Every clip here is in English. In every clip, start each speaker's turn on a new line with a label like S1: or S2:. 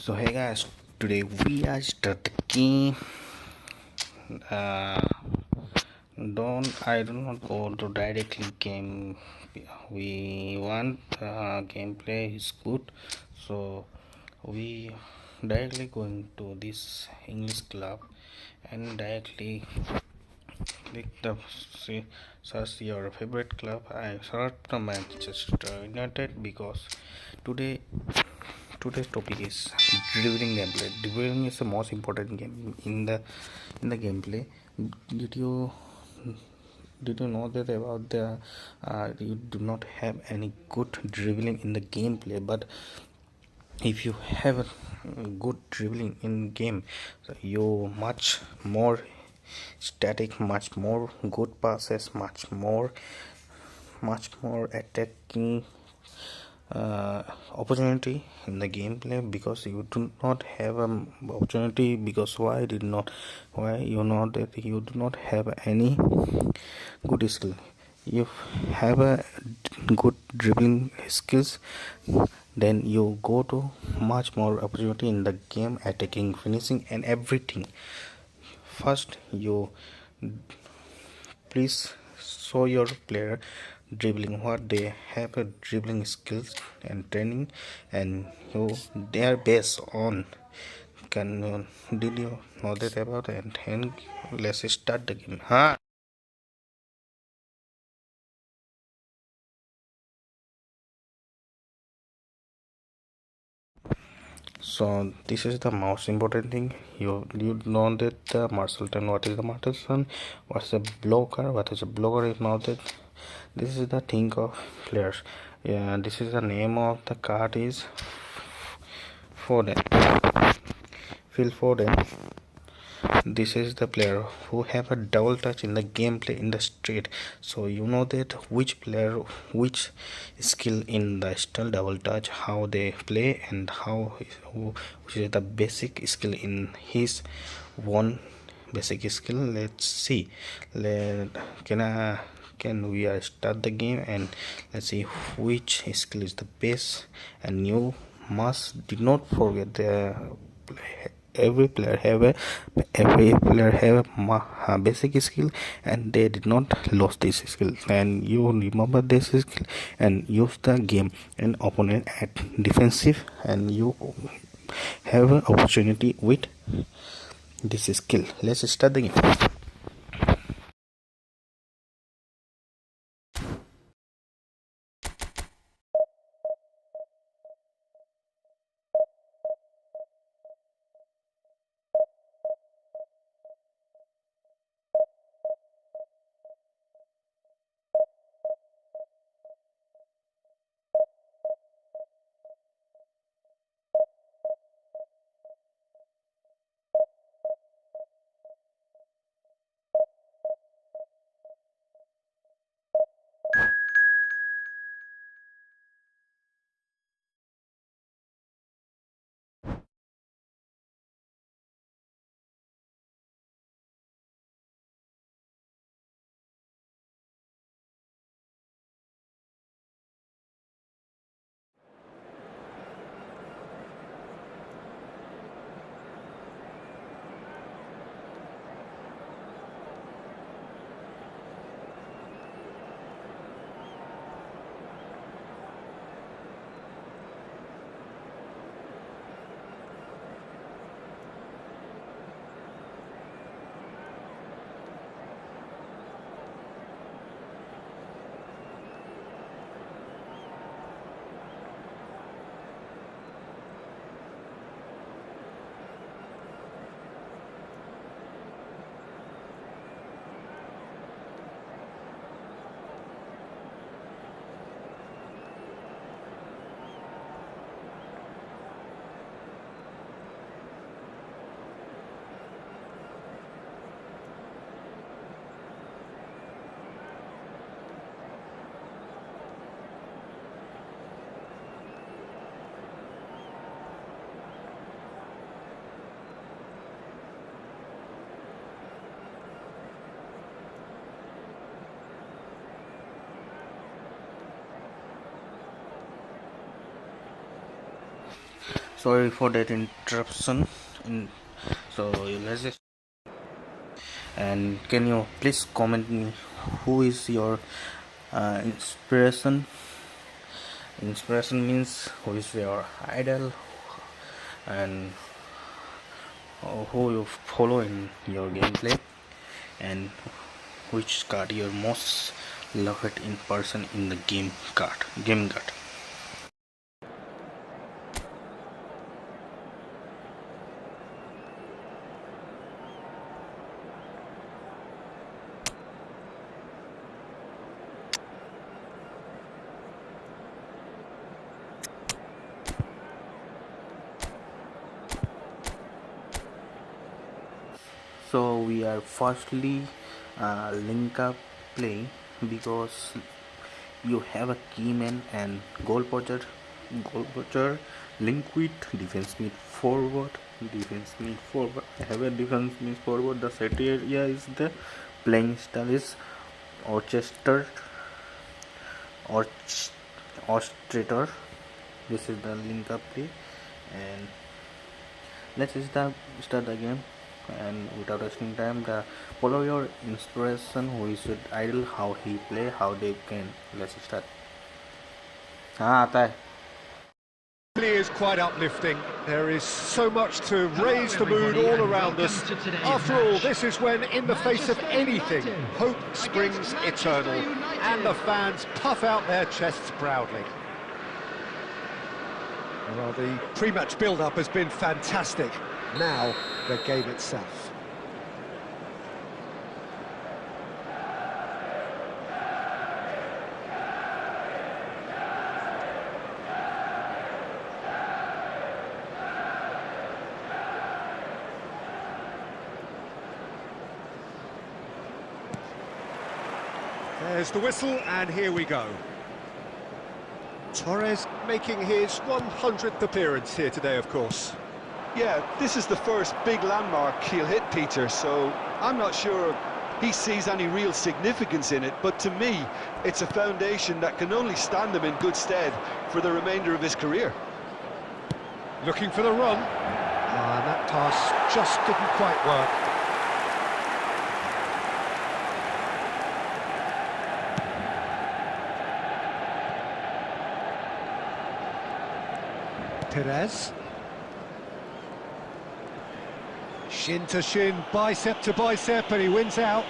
S1: So hey guys, today we are start the game. Uh, I do not go to directly game. We want gameplay is good, so we directly going to this English club and directly click the search your favorite club. I search the Manchester United because today today's topic is dribbling gameplay. Dribbling is the most important game in the gameplay. Did you did you know that about the you do not have any good dribbling in the gameplay, but if you have a good dribbling in game, so you much more static, much more good passes, much more attacking opportunity in the gameplay, because you do not have an opportunity, because why you know that you do not have any good skill. You have a good dribbling skills, then you go to much more opportunity in the game, attacking, finishing and everything. First, you please show your player dribbling, what they have a dribbling skills and training, and you they are based on can did you know that about it? And let's start the game. So this is the most important thing. You know that the martial turn, what is the martial turn, what's a blocker, what is a blocker, you know that this is the thing of players. Yeah, this is the name of the card is Foden, Phil Foden. This is the player who have a double touch in the gameplay in the street. So you know that which player, which skill in the style double touch, how they play, and which is the basic skill in his one basic skill. Let's see. Can we start the game and let's see which skill is the best. And you must did not forget the every player have a basic skill, and they did not lose this skill, and you remember this skill and use the game and opponent at defensive, and you have an opportunity with this skill. Let's start the game. Sorry for that interruption. So let's just, and can you please comment me who is your inspiration? Inspiration means who is your idol and who you follow in your gameplay, and which card you most love it in person in the game card. So we are firstly link up play, because you have a key man and goal poacher link with defense mid forward. I have a defense mid forward. The set area is the playing style is orchestra orchestrator. This is the link up play, and let's start the game. And without wasting time, follow your inspiration, who is your idol, how he play, how they can. Let's start. हाँ आता है.
S2: Really is quite uplifting. There is so much to raise the mood all around us. After all, this is when, in the face of anything, hope springs eternal, and the fans puff out their chests proudly. Well, the pre-match build-up has been fantastic. Now, the game itself. There's the whistle, and here we go. Torres making his 100th appearance here today, of course.
S3: Yeah, this is the first big landmark he'll hit, Peter, so I'm not sure he sees any real significance in it, but to me, it's a foundation that can only stand him in good stead for the remainder of his career.
S2: Looking for the run. And that pass just didn't quite work. Perez. Shin to shin, bicep to bicep, and he wins out.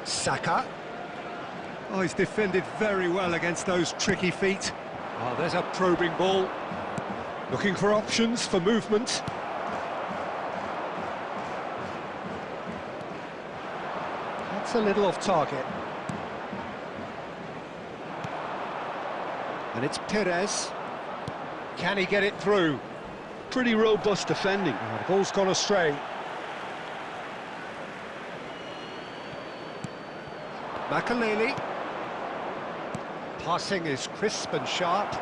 S2: Saka. Oh, he's defended very well against those tricky feet. Oh, there's a probing ball. Looking for options for movement. That's a little off target. And it's Perez. Can he get it through?
S3: Pretty robust defending.
S2: Oh, the ball's gone astray. Makaleli. Passing is crisp and sharp.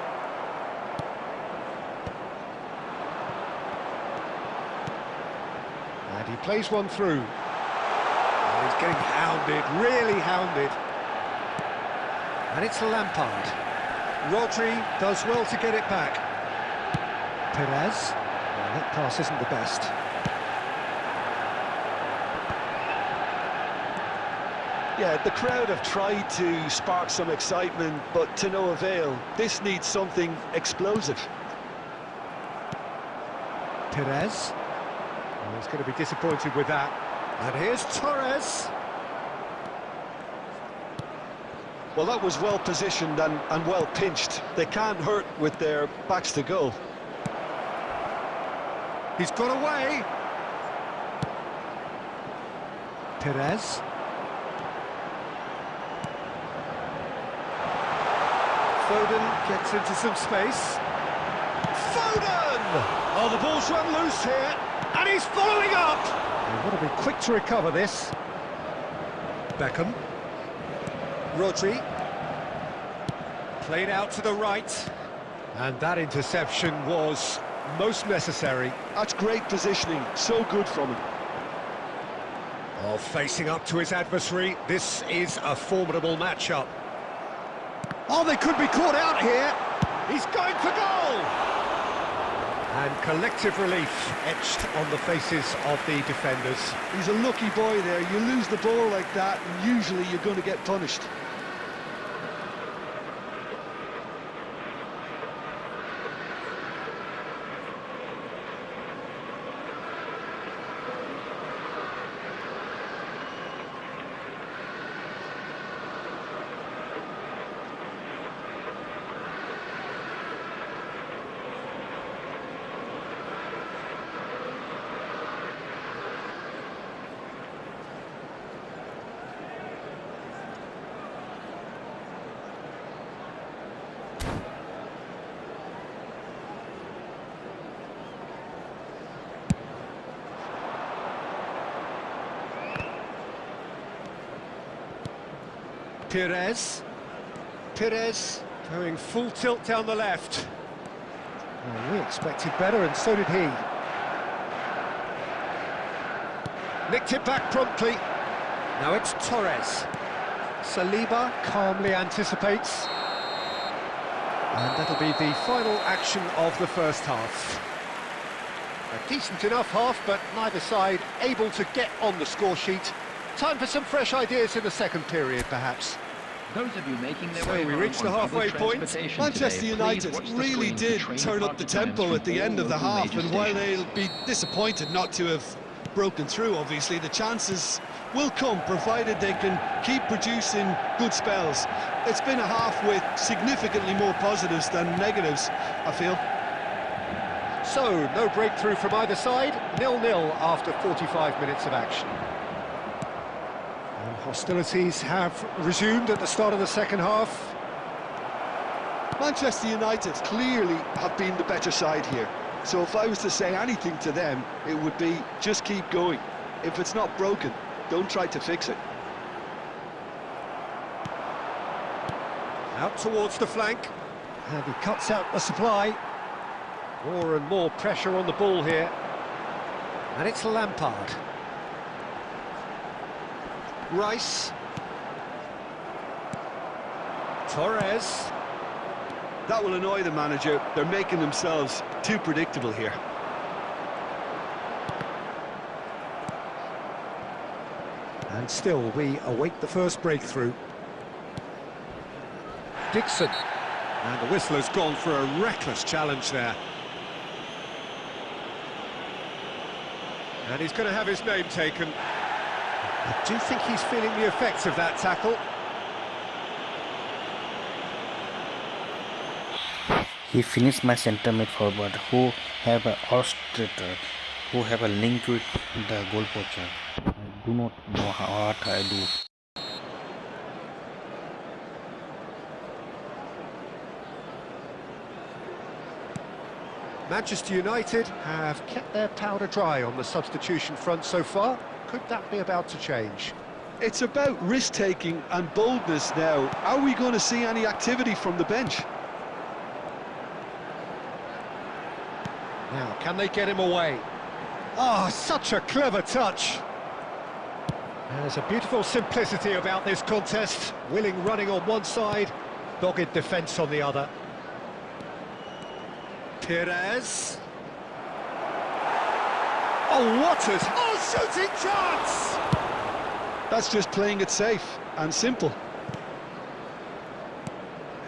S2: And he plays one through. Oh, he's getting hounded, really hounded. And it's Lampard. Rodri does well to get it back. Perez. Well, that pass isn't the best.
S3: Yeah, the crowd have tried to spark some excitement, but to no avail. This needs something explosive.
S2: Perez. Oh, he's going to be disappointed with that. And here's Torres.
S3: Well, that was well positioned and well pinched. They can't hurt with their backs to goal.
S2: He's got away. Perez. Foden gets into some space. Foden! Oh, the ball's run loose here, and he's following up! They've got to be quick to recover this. Beckham. Rodri. Played out to the right. And that interception was most necessary.
S3: That's great positioning, so good from him.
S2: Oh, facing up to his adversary, this is a formidable matchup. Oh, they could be caught out here. He's going for goal! And collective relief etched on the faces of the defenders.
S3: He's a lucky boy there. You lose the ball like that, and usually you're going to get punished.
S2: Perez going full tilt down the left. Well, we expected better, and so did he. Nicked it back promptly. Now it's Torres. Saliba calmly anticipates. And that'll be the final action of the first half. A decent enough half, but neither side able to get on the score sheet. Time for some fresh ideas in the second period, perhaps.
S4: Those of you making their
S2: So
S4: way
S2: we
S4: home
S2: reached the
S4: on
S2: halfway
S4: public
S2: point.
S4: transportation
S3: Manchester
S4: today,
S3: United
S4: please watch the
S3: really
S4: screen
S3: did
S4: for train
S3: turn up the
S4: departure
S3: tempo
S4: times
S3: at the
S4: from
S3: end of the
S4: all local
S3: half,
S4: major
S3: and while
S4: stations.
S3: they'll be disappointed not to have broken through, obviously, the chances will come, provided they can keep producing good spells. It's been a half with significantly more positives than negatives, I feel.
S2: So, no breakthrough from either side, 0-0 after 45 minutes of action. And hostilities have resumed at the start of the second half.
S3: Manchester United clearly have been the better side here. So if I was to say anything to them, it would be just keep going. If it's not broken, don't try to fix it.
S2: Out towards the flank. And he cuts out the supply. More and more pressure on the ball here. And it's Lampard. Rice. Torres.
S3: That will annoy the manager. They're making themselves too predictable here.
S2: And still we await the first breakthrough. Dixon. And the whistler's gone for a reckless challenge there. And he's going to have his name taken. I do think he's feeling the effects of that tackle.
S1: He finished my centre mid forward who have a orchestrator, who have a link with the goal poacher. I do not know what I do.
S2: Manchester United have kept their powder dry on the substitution front so far. Could that be about to change?
S3: It's about risk-taking and boldness now. Are we going to see any activity from the bench?
S2: Now, can they get him away? Oh, such a clever touch. There's a beautiful simplicity about this contest. Willing running on one side, dogged defence on the other. Perez. Oh, what a... Oh, shooting chance!
S3: That's just playing it safe and simple.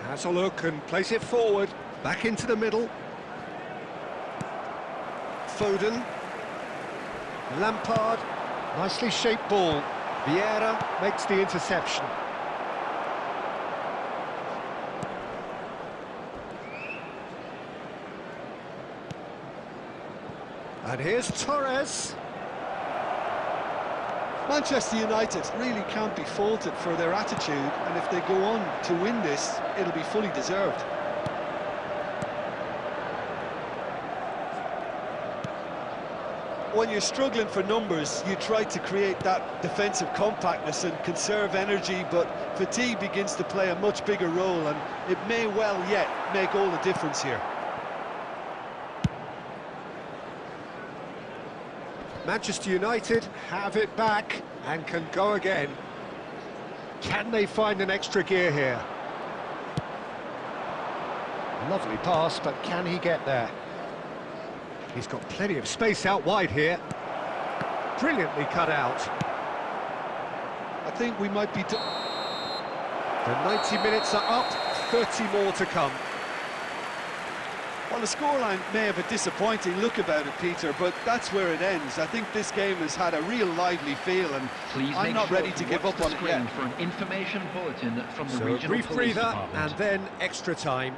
S2: Has a look and plays it forward, back into the middle. Foden. Lampard. Nicely shaped ball. Vieira makes the interception. And here's Torres.
S3: Manchester United really can't be faulted for their attitude, and if they go on to win this, it'll be fully deserved. when you're struggling for numbers, you try to create that defensive compactness and conserve energy, but fatigue begins to play a much bigger role, and it may well yet make all the difference here.
S2: Manchester United have it back and can go again. Can they find an extra gear here? Lovely pass, but can he get there? He's got plenty of space out wide here. Brilliantly cut out.
S3: I think we might be...
S2: The 90 minutes are up, 30 more to come.
S3: Well, the scoreline may have a disappointing look about it, Peter, but that's where it ends. I think this game has had a real lively feel, and I'm not ready to give up on it yet.
S4: For an information bulletin from the
S2: So
S4: regional
S2: a brief
S4: police
S2: breather
S4: department.
S2: and then extra time.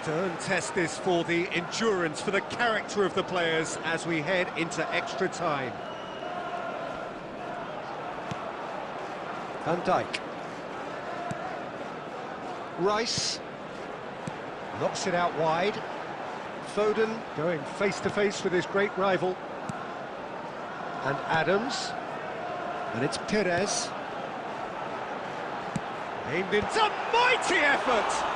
S2: Stern test this for the endurance, for the character of the players as we head into extra time. Van Dijk. Rice. Knocks it out wide. Foden going face-to-face with his great rival. And Adams. And it's Perez. Aimed into mighty effort!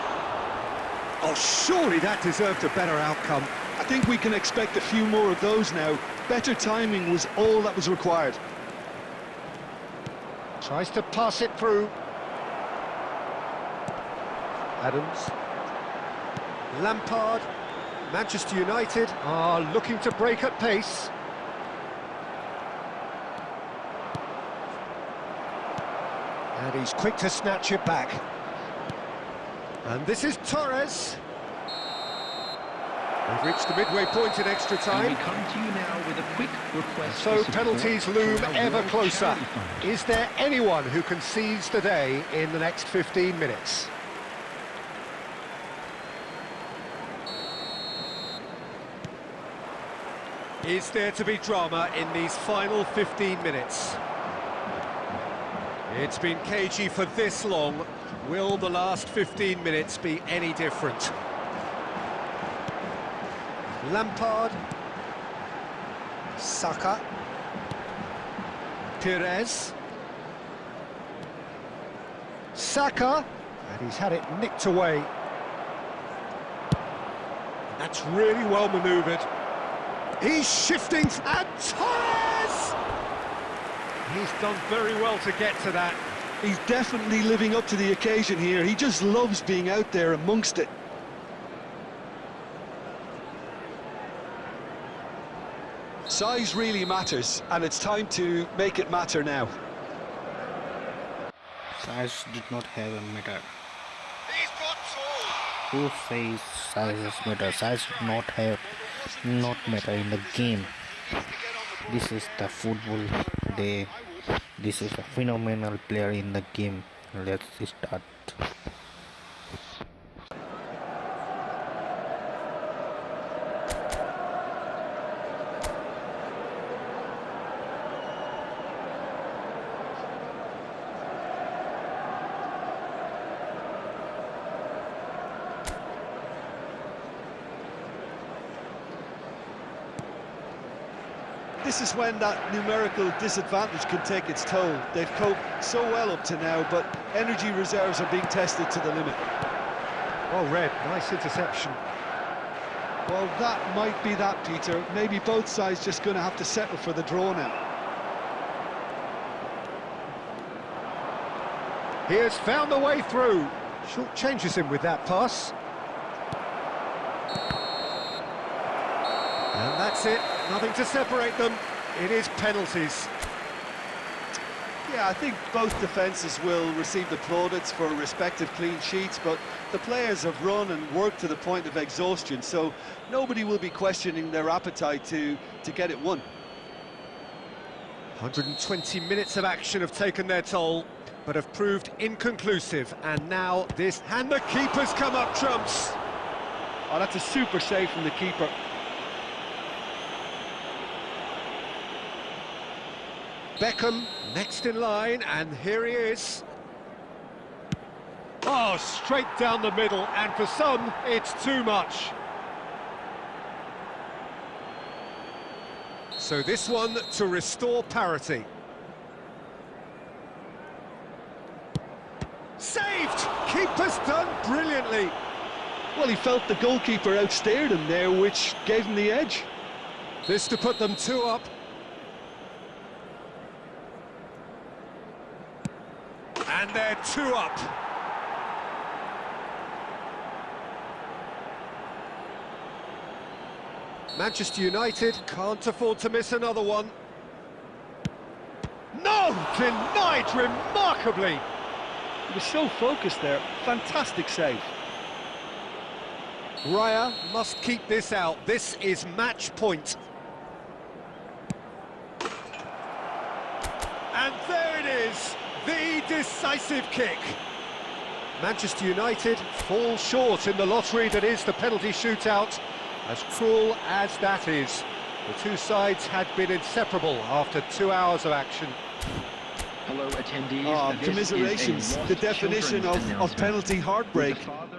S2: Oh, surely that deserved a better outcome.
S3: I think we can expect a few more of those now. Better timing was all that was required.
S2: Tries to pass it through. Adams. Lampard. Manchester United are looking to break at pace. And he's quick to snatch it back. And this is Torres. We've reached the midway point in extra
S4: And
S2: time.
S4: we come to you now with a quick request.
S2: So
S4: for
S2: penalties
S4: support
S2: loom
S4: for our
S2: ever
S4: World
S2: closer.
S4: Charity Fund.
S2: Is there anyone who can seize the day in the next 15 minutes? Is there to be drama in these final 15 minutes? It's been cagey for this long. Will the last 15 minutes be any different? Lampard. Saka. Perez. Saka. And he's had it nicked away. That's really well manoeuvred. He's shifting, and Torres! He's done very well to get to that.
S3: He's definitely living up to the occasion here. He just loves being out there amongst it. Size really matters, and it's time to make it matter now.
S1: Size did not have a matter.
S2: He's got
S1: Who says size matter? Size not matter in the game. This is the football day. This is a phenomenal player in the game. Let's start.
S3: This is when that numerical disadvantage can take its toll. They've coped so well up to now, but energy reserves are being tested to the limit.
S2: Well read, nice interception.
S3: Well, that might be that, Peter. Maybe both sides just going to have to settle for the draw now.
S2: He has found the way through. Short changes him with that pass. And that's it. Nothing to separate them. It is penalties.
S3: Yeah, I think both defences will receive the plaudits for respective clean sheets, but the players have run and worked to the point of exhaustion, so nobody will be questioning their appetite to get it won.
S2: 120 minutes of action have taken their toll, but have proved inconclusive, and now this... And the keeper's come up trumps!
S3: Oh, that's a super save from the keeper.
S2: Beckham next in line, and here he is. Oh, straight down the middle, and for some, it's too much. So this one to restore parity. Saved! Keeper's done brilliantly.
S3: Well, he felt the goalkeeper outstared him there, which gave him the edge.
S2: This to put them 2 up. And they're 2 up. Manchester United can't afford to miss another one. No! Denied remarkably!
S3: He was so focused there. Fantastic save.
S2: Raya must keep this out. This is match point. And there it is, the decisive kick. Manchester United fall short in the lottery that is the penalty shootout. As cruel as that is, the two sides had been inseparable after 2 hours of action.
S4: Hello, attendees.
S3: Oh,
S4: This is a
S3: commiserations,
S4: lost
S3: the definition
S4: children's
S3: of
S4: announcement.
S3: penalty heartbreak.
S4: With the father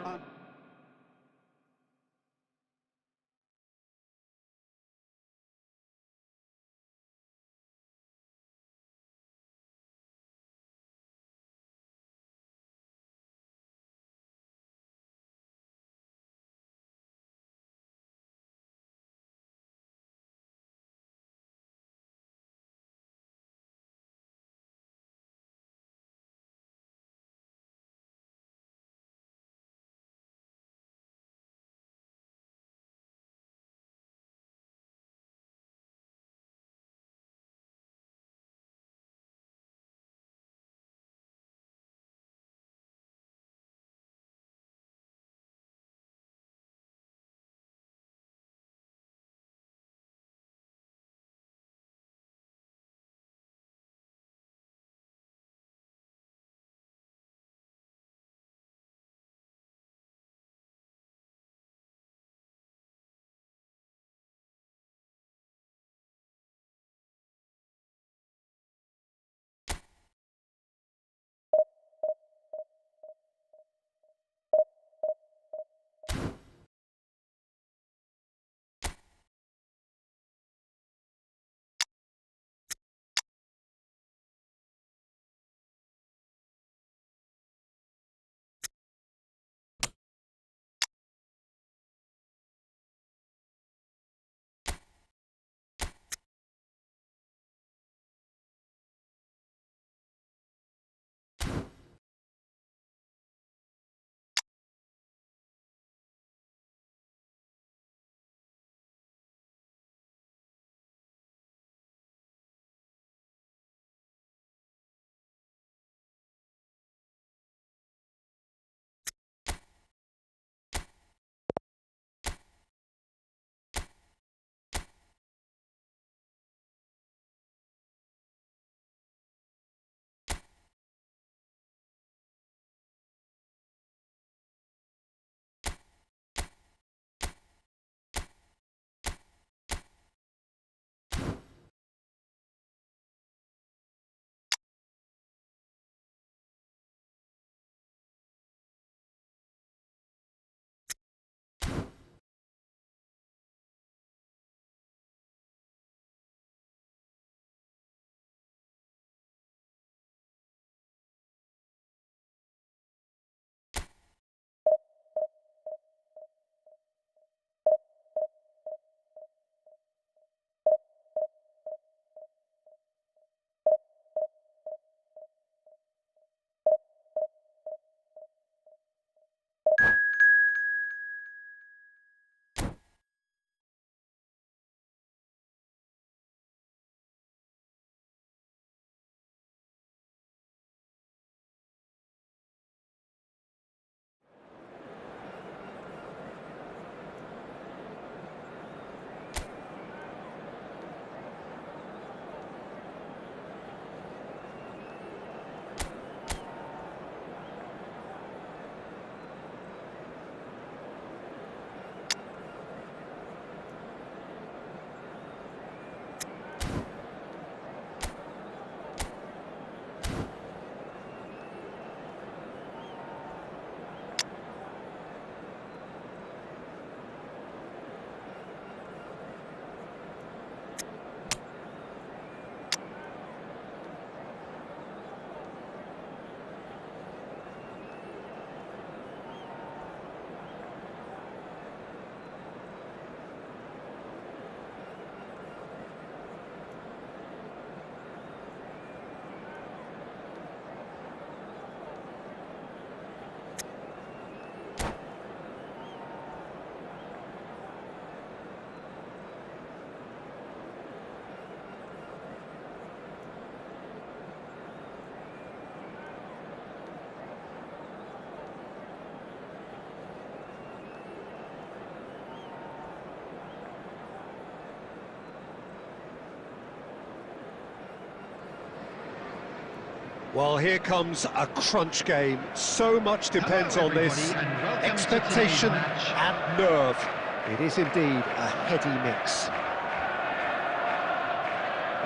S2: Well, here comes a crunch game. So much depends on this. Expectation and nerve. It is indeed a heady mix.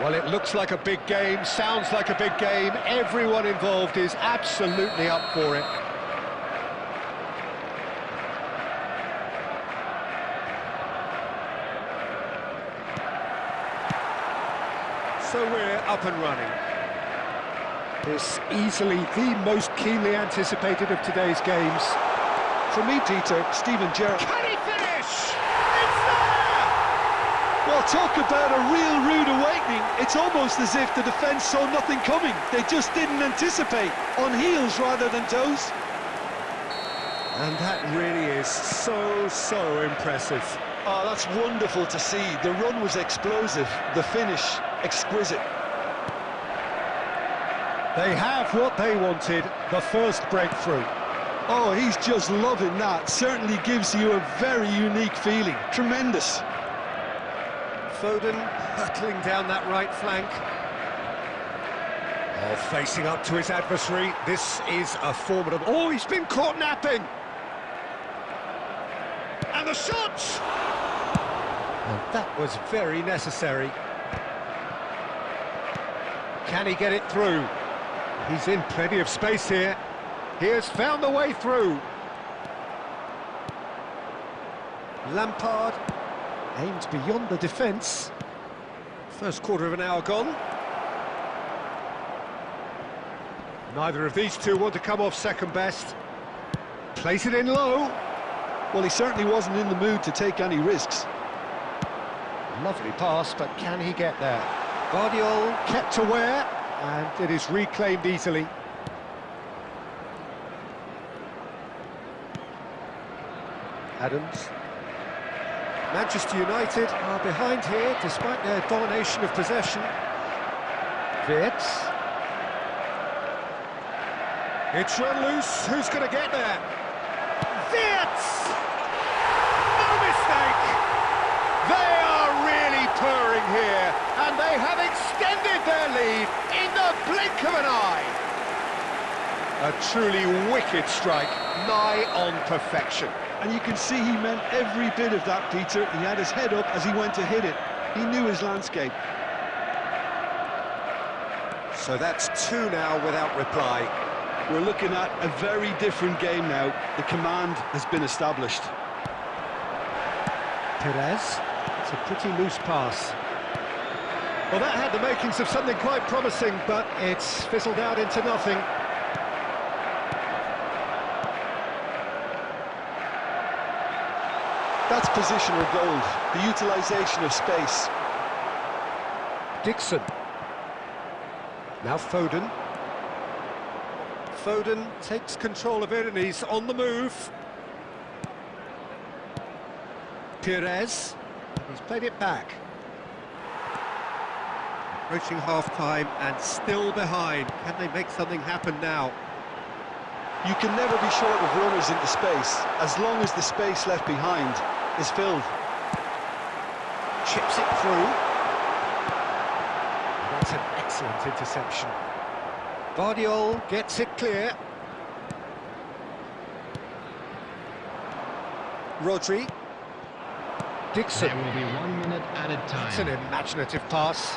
S2: Well, it looks like a big game, sounds like a big game. Everyone involved is absolutely up for it. So we're up and running. This easily the most keenly anticipated of today's games.
S3: For me, Peter, Steven Gerrard.
S2: Can he finish? It's there!
S3: Well, talk about a real rude awakening. It's almost as if the defence saw nothing coming. They just didn't anticipate, on heels rather than toes.
S2: And that really is so impressive.
S3: Oh, that's wonderful to see. The run was explosive, the finish exquisite.
S2: They have what they wanted, the first breakthrough.
S3: Oh, he's just loving that. Certainly gives you a very unique feeling. Tremendous.
S2: Foden hurtling down that right flank. Oh, facing up to his adversary. This is a formidable... Oh, he's been caught napping! And the shot! And that was very necessary. Can he get it through? He's in plenty of space here. He has found the way through. Lampard aims beyond the defence. First quarter of an hour gone. Neither of these two want to come off second best. Plays it in low.
S3: Well, he certainly wasn't in the mood to take any risks.
S2: Lovely pass, but can he get there? Guardiola kept aware, and it is reclaimed easily. Adams. Manchester United are behind here, despite their domination of possession. Wirtz. It's run loose. Who's going to get there? Wirtz! No mistake! They are really purring here, and they have extended their lead in the blink of an eye. A truly wicked strike, nigh on perfection.
S3: And you can see he meant every bit of that, Peter. He had his head up as he went to hit it. He knew his landscape.
S2: So that's two now without reply.
S3: We're looking at a very different game now. The command has been established.
S2: Perez, it's a pretty loose pass. Well, that had the makings of something quite promising, but it's fizzled out into nothing.
S3: That's positional gold, the utilisation of space.
S2: Dixon. Now Foden. Foden takes control of it and he's on the move. Perez. He's played it back. Approaching half-time and still behind. Can they make something happen now?
S3: You can never be short of runners into space, as long as the space left behind is filled.
S2: Chips it through. That's an excellent interception. Guardiola gets it clear. Rodri. Dixon.
S4: There will be 1 minute added time.
S2: It's an imaginative pass.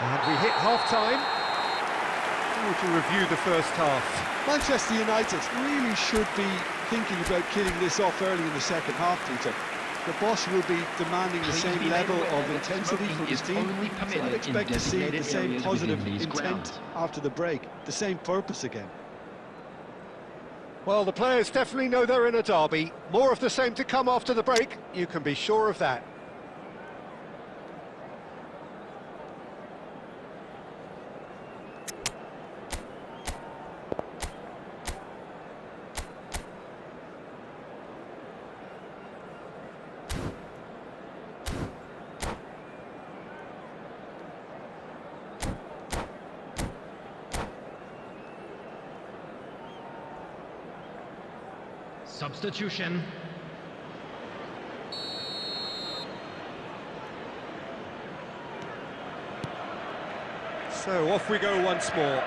S2: And we hit half-time. To review the first half.
S3: Manchester United really should be thinking about killing this off early in the second half, Peter. The boss will be demanding the same level of intensity from his team, so I'd expect to see the same positive intent after the break, the same purpose again.
S2: Well, the players definitely know they're in a derby. More of the same to come after the break, you can be sure of that.
S4: Substitution.
S2: So off we go once more.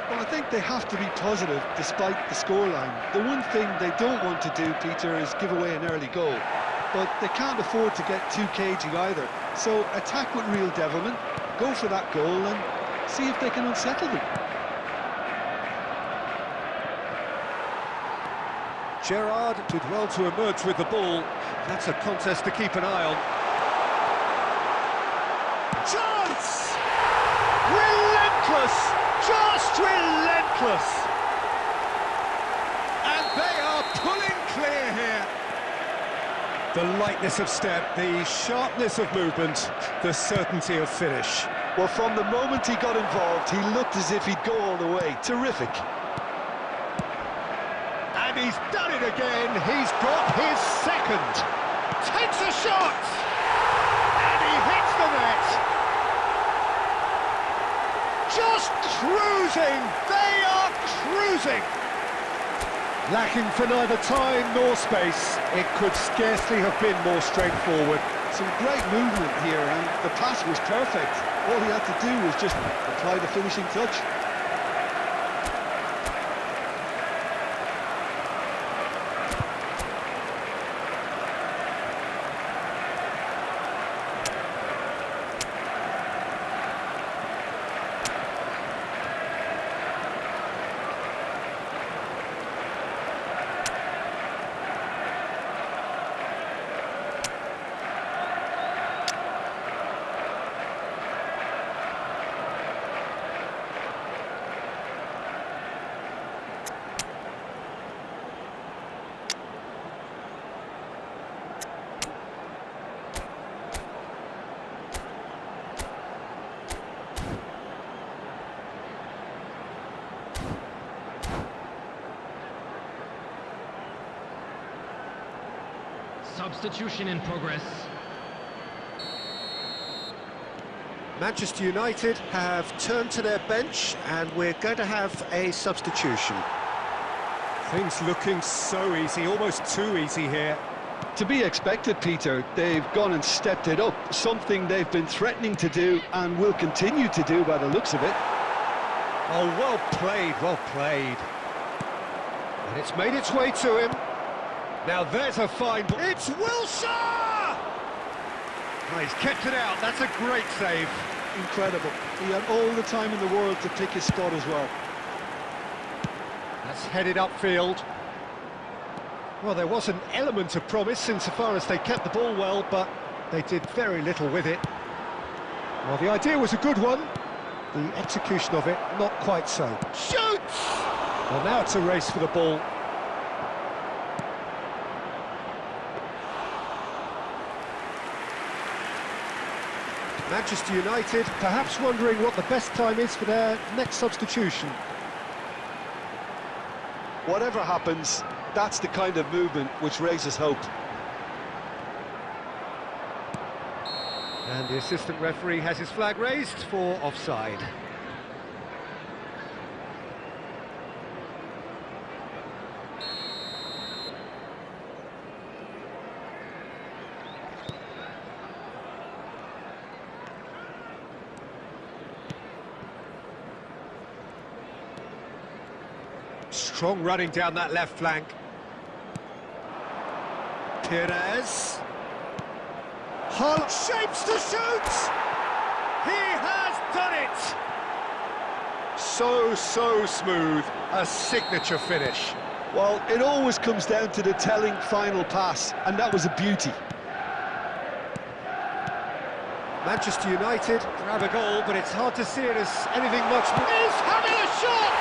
S3: Well, I think they have to be positive despite the scoreline. The one thing they don't want to do, Peter, is give away an early goal. But they can't afford to get too cagey either. So attack with real devilment, go for that goal and see if they can unsettle them.
S2: Gerrard did well to emerge with the ball. That's a contest to keep an eye on. Chance! Relentless! Just relentless! And they are pulling clear here. The lightness of step, the sharpness of movement, the certainty of finish.
S3: Well, from the moment he got involved, he looked as if he'd go all the way. Terrific.
S2: And he's done it again. He's got his second. Takes a shot! And he hits the net. Just cruising. They are cruising. Lacking for neither time nor space. It could scarcely have been more straightforward.
S3: Some great movement here, and the pass was perfect. All he had to do was just apply the finishing touch.
S4: Substitution in progress.
S2: Manchester United have turned to their bench and we're going to have a substitution. Things looking so easy, almost too easy here.
S3: To be expected, Peter. They've gone and stepped it up, something they've been threatening to do and will continue to do by the looks of it.
S2: Oh, well played, well played. And it's made its way to him. Now there's a fine ball. It's Wilshere! Oh, he's kept it out, that's a great save.
S3: Incredible. He had all the time in the world to pick his spot as well.
S2: That's headed upfield. Well, there was an element of promise insofar as they kept the ball well, but they did very little with it. Well, the idea was a good one. The execution of it, not quite so. Shoots! Well, now it's a race for the ball. Manchester United perhaps wondering what the best time is for their next substitution.
S3: Whatever happens, that's the kind of movement which raises hope.
S2: And the assistant referee has his flag raised for offside. Strong running down that left flank. Pires. Haaland shapes to shoot! He has done it! So smooth. A signature finish.
S3: Well, it always comes down to the telling final pass, and that was a beauty.
S2: Manchester United grab a goal, but it's hard to see it as anything much more. He's having a shot!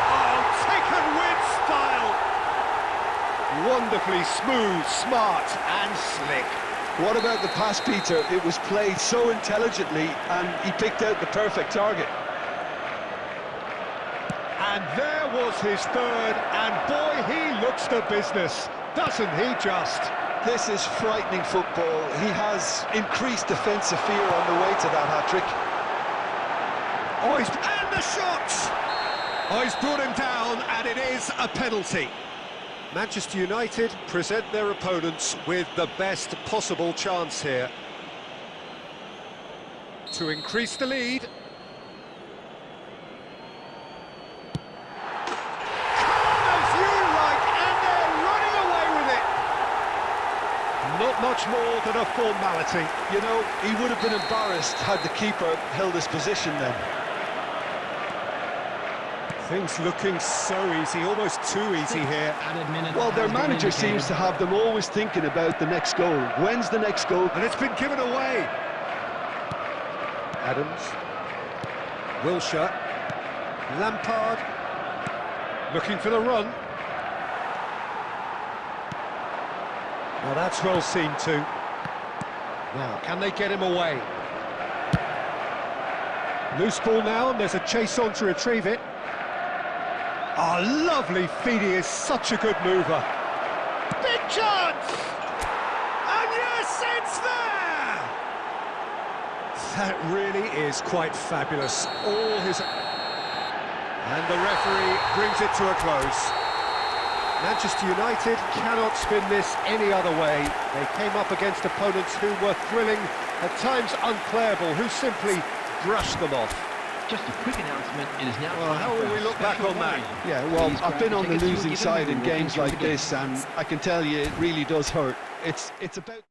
S2: Oh, taken with style! Wonderfully smooth, smart and slick.
S3: What about the pass, Peter? It was played so intelligently, and he picked out the perfect target.
S2: And there was his third, and boy, he looks the business, doesn't he just?
S3: This is frightening football. He has increased defensive fear on the way to that hat-trick.
S2: Oh, and the shot! Oh, he's brought him down, and it is a penalty. Manchester United present their opponents with the best possible chance here. to increase the lead. Calm as you like, and they're running away with it. Not much more than a formality.
S3: You know, he would have been embarrassed had the keeper held his position then.
S2: Things looking so easy, almost too easy here.
S3: Well, their manager seems to have them always thinking about the next goal. When's the next goal?
S2: And it's been given away. Adams. Wilshere. Lampard. Looking for the run. Now that's well seen too. Now, can they get him away? Loose ball now, and there's a chase on to retrieve it. Oh, lovely feed, he is such a good mover. Big chance! And yes, it's there! That really is quite fabulous. All his... And the referee brings it to a close. Manchester United cannot spin this any other way. They came up against opponents who were thrilling, at times unplayable, who simply brushed them off.
S4: Just a quick announcement, it is now
S2: Well,
S4: time
S2: how
S4: for
S2: will we
S4: our
S2: look back
S4: special
S2: on that?
S4: warning.
S3: Yeah, well,
S4: Please
S3: I've
S4: grab
S3: been
S4: the
S3: on the
S4: tickets you were
S3: losing
S4: given
S3: side
S4: when
S3: in
S4: walking
S3: games
S4: through
S3: like
S4: the gate.
S3: this, and I can tell you it really does hurt. It's about...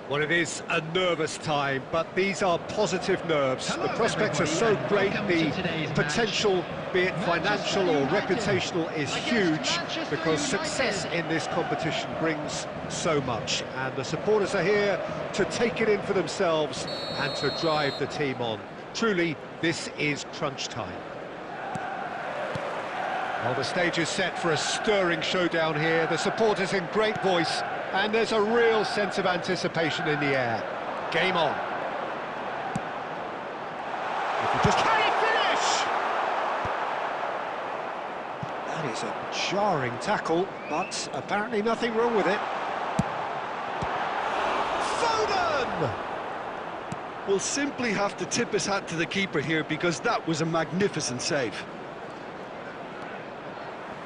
S2: Well, it is a nervous time, but these are positive nerves. The prospects are so great, the potential, be it financial or reputational, is huge, because success in this competition brings so much. And the supporters are here to take it in for themselves and to drive the team on. Truly, this is crunch time. Well, the stage is set for a stirring showdown here. The supporters in great voice. And there's a real sense of anticipation in the air. Game on. Can he finish? That is a jarring tackle, but apparently nothing wrong with it. Foden!
S3: We'll simply have to tip his hat to the keeper here, because that was a magnificent save.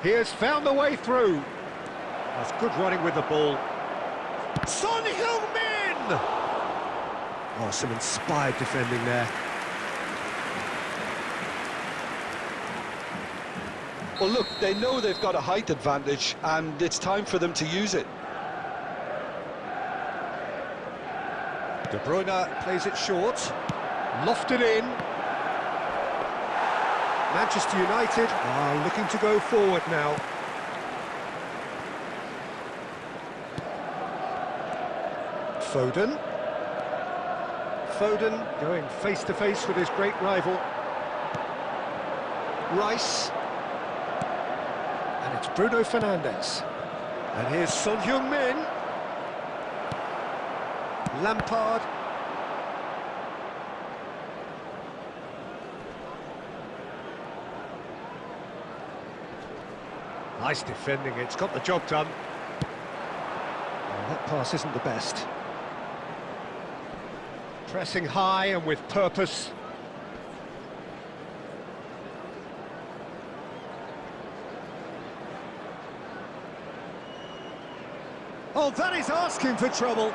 S2: He has found the way through. That's good running with the ball. Son Heung-min! Oh, some inspired defending there.
S3: Well, look, they know they've got a height advantage, and it's time for them to use it.
S2: De Bruyne plays it short. Lofted in. Manchester United are looking to go forward now. Foden. Foden going face-to-face with his great rival. Rice. And it's Bruno Fernandes. And here's Son Heung-min. Lampard. Nice defending, it's got the job done. Oh, that pass isn't the best. Pressing high and with purpose. Oh, that is asking for trouble.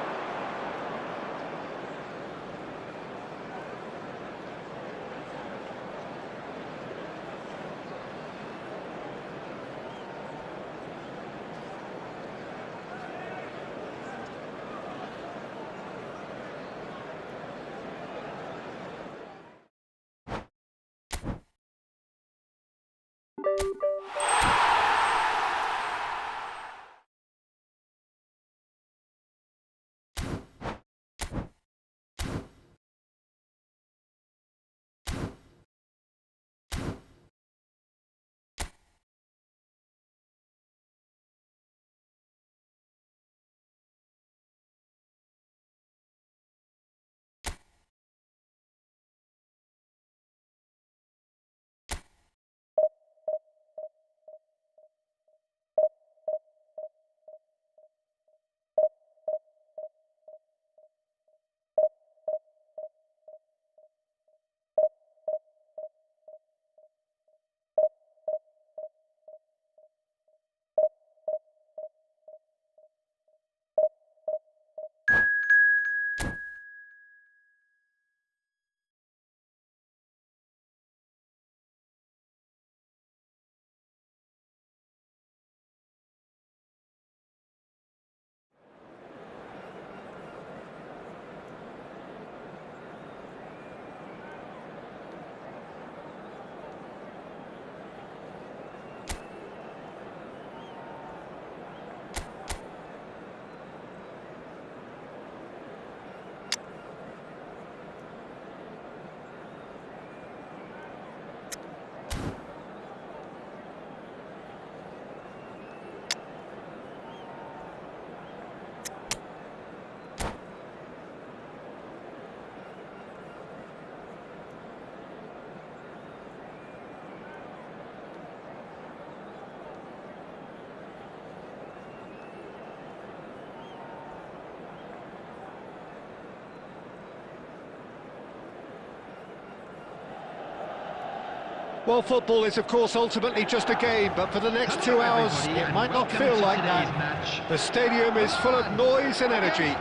S2: Well, football is, of course, ultimately just a game, but for the next 2 hours, it might not feel like that. The stadium is full of noise and energy.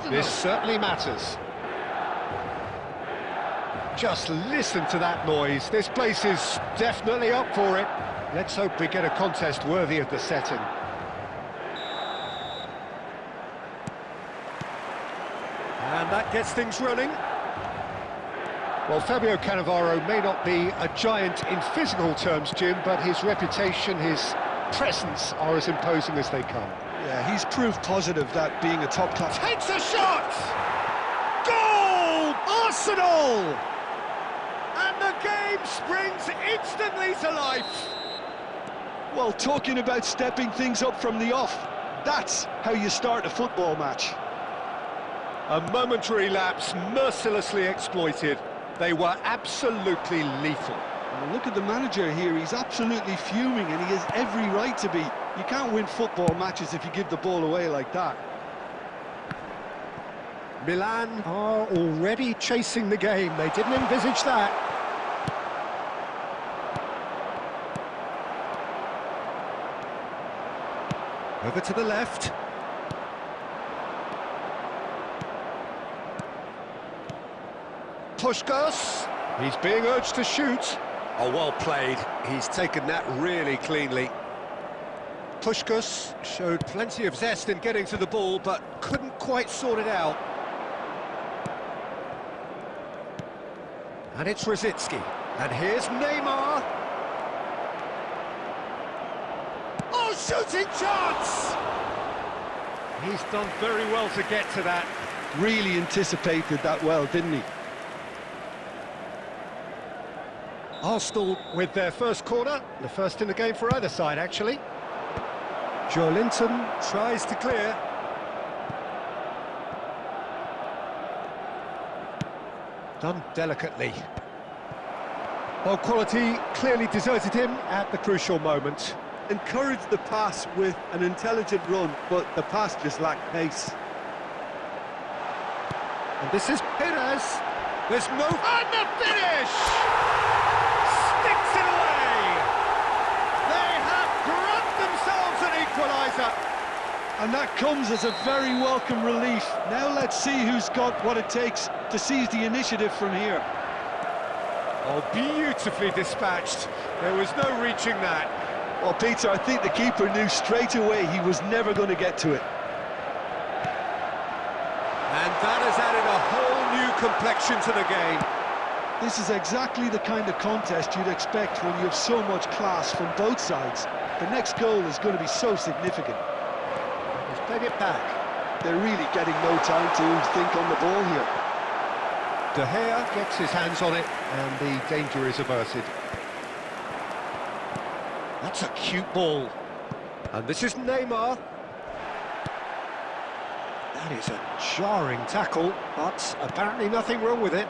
S2: This certainly matters. Just listen to that noise. This place is definitely up for it. Let's hope we get a contest worthy of the setting. that gets things running. Well, Fabio Cannavaro may not be a giant in physical terms, Jim, but his reputation, his presence are as imposing as they come.
S3: Yeah, he's proof positive that being a top-class...
S2: Takes a shot! Goal! Arsenal! And the game springs instantly to life.
S3: Well, talking about stepping things up from the off, that's how you start a football match.
S2: A momentary lapse mercilessly exploited. They were absolutely lethal.
S3: Well, look at the manager here, he's absolutely fuming and he has every right to be. You can't win football matches if you give the ball away like that.
S2: Milan are already chasing the game, they didn't envisage that. Over to the left. Puskás, he's being urged to shoot. Oh, well played. He's taken that really cleanly. Puskás showed plenty of zest in getting to the ball, but couldn't quite sort it out. And it's Rosicky. And here's Neymar. Oh, shooting chance! He's done very well to get to that.
S3: Really anticipated that well, didn't he?
S2: Arsenal with their first corner, the first in the game for either side, actually. Joe Linton tries to clear. Done delicately. Well, quality clearly deserted him at the crucial moment.
S3: Encouraged the pass with an intelligent run, but the pass just lacked pace.
S2: And this is Perez. There's no... And the finish! Sticks it away! They have grabbed themselves an equaliser.
S3: And that comes as a very welcome relief. Now let's see who's got what it takes to seize the initiative from here.
S2: Oh, beautifully dispatched. There was no reaching that.
S3: Well, Peter, I think the keeper knew straight away he was never going to get to it.
S2: And that has added a whole new complexion to the game.
S3: This is exactly the kind of contest you'd expect when you have so much class from both sides. The next goal is going to be so significant.
S2: He's played it back.
S3: They're really getting no time to think on the ball here.
S2: De Gea gets his hands on it, and the danger is averted. That's a cute ball. And this is Neymar. That is a jarring tackle, but apparently nothing wrong with it.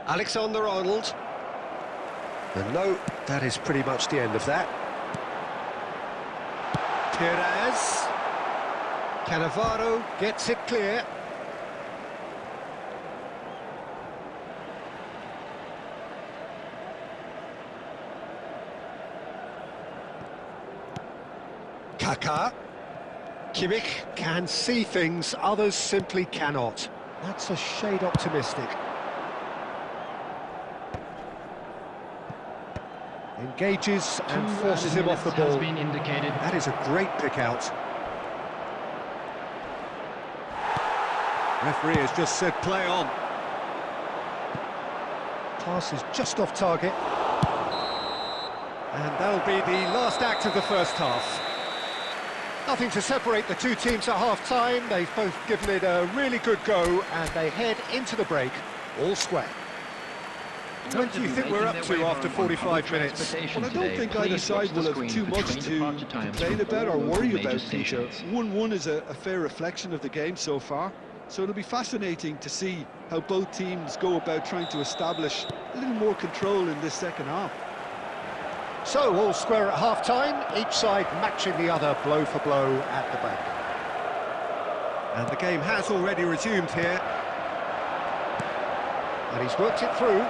S2: Alexander-Arnold. And no, that is pretty much the end of that. Perez. Cannavaro gets it clear. Kaká. Kimmich can see things others simply cannot. That's a shade optimistic. Engages and forces him off the ball. That is a great pick out. Referee has just said play on. Pass is just off target. And that'll be the last act of the first half. Nothing to separate the two teams at half-time. They've both given it a really good go, and they head into the break all square. What do you think we're up to after 45 minutes?
S3: Well, I don't think either side will have too much to complain about or worry about, Peter. 1-1 is a fair reflection of the game so far, so it'll be fascinating to see how both teams go about trying to establish a little more control in this second half.
S2: So, all square at half-time, each side matching the other blow for blow at the back. And the game has already resumed here. And he's worked it through.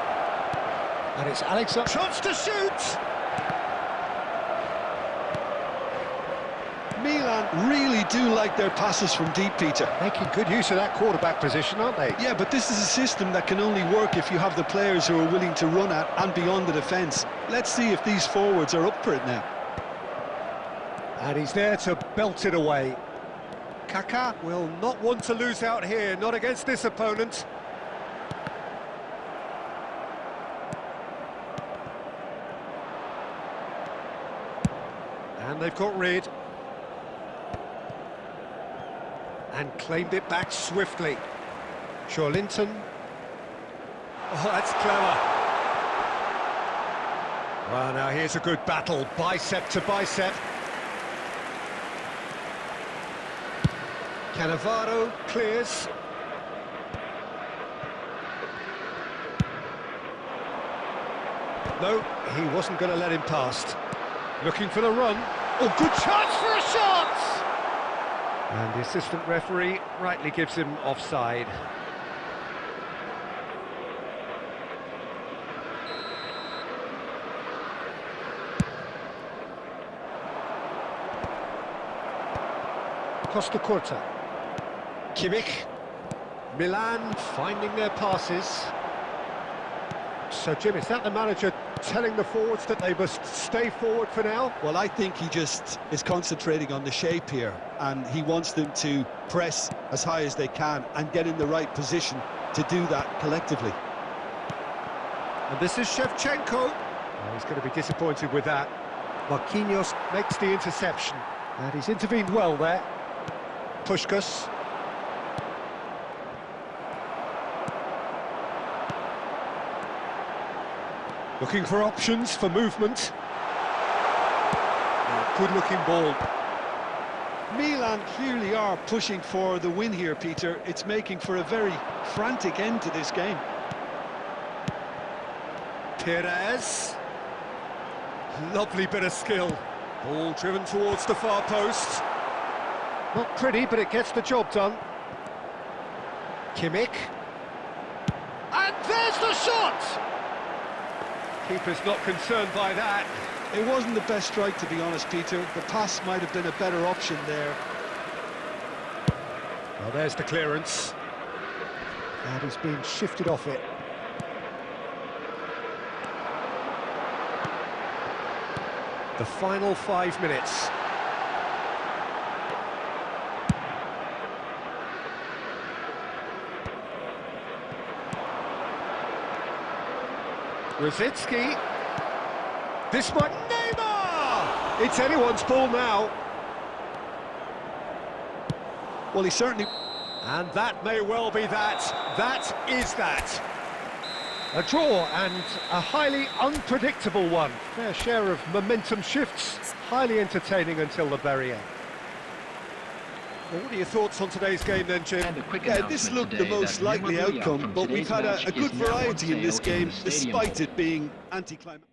S2: And it's Alexander. Chance to shoot!
S3: Milan really do like their passes from deep, Peter.
S2: Making good use of that quarterback position, aren't they?
S3: Yeah, but this is a system that can only work if you have the players who are willing to run at and beyond the defence. Let's see if these forwards are up for it now.
S2: And he's there to belt it away. Kaká will not want to lose out here, not against this opponent. And they've got rid. And claimed it back swiftly. Linton. Oh, that's clever. Well, now here's a good battle, bicep to bicep. Cannavaro clears. No, he wasn't going to let him past. Looking for the run. Oh, good chance for a shot! And the assistant referee rightly gives him offside. Costa Curta. Kimmich. Milan finding their passes. So, Jim, is that the manager telling the forwards that they must stay forward for now?
S3: Well, I think he just is concentrating on the shape here, and he wants them to press as high as they can and get in the right position to do that collectively.
S2: And this is Shevchenko. Oh, he's going to be disappointed with that. Marquinhos makes the interception, and he's intervened well there. Puskás. Looking for options for movement. Oh, good-looking ball.
S3: Milan clearly are pushing for the win here, Peter. It's making for a very frantic end to this game.
S2: Perez. Lovely bit of skill. Ball driven towards the far post. Not pretty, but it gets the job done. Kimmich. And there's the shot! Keeper's not concerned by that.
S3: It wasn't the best strike, to be honest, Peter. The pass might have been a better option there.
S2: Well, there's the clearance. And he's been shifted off it. The final 5 minutes. Rosicki. This might... Neymar! It's anyone's ball now.
S3: Well, he certainly...
S2: And that may well be that. That is that. A draw, and a highly unpredictable one. Fair share of momentum shifts. Highly entertaining until the very end. Well, what are your thoughts on today's game then, Jim?
S3: Yeah, this looked the most likely outcome, but we've had a good variety in this game, despite it being anticlimactic.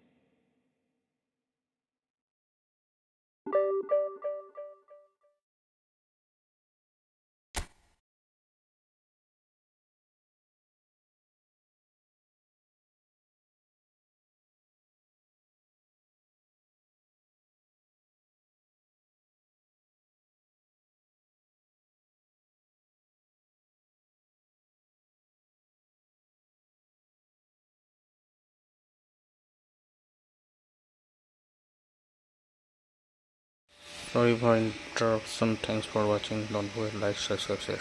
S1: Sorry for interruption. Thanks for watching. Don't forget to like, subscribe, share.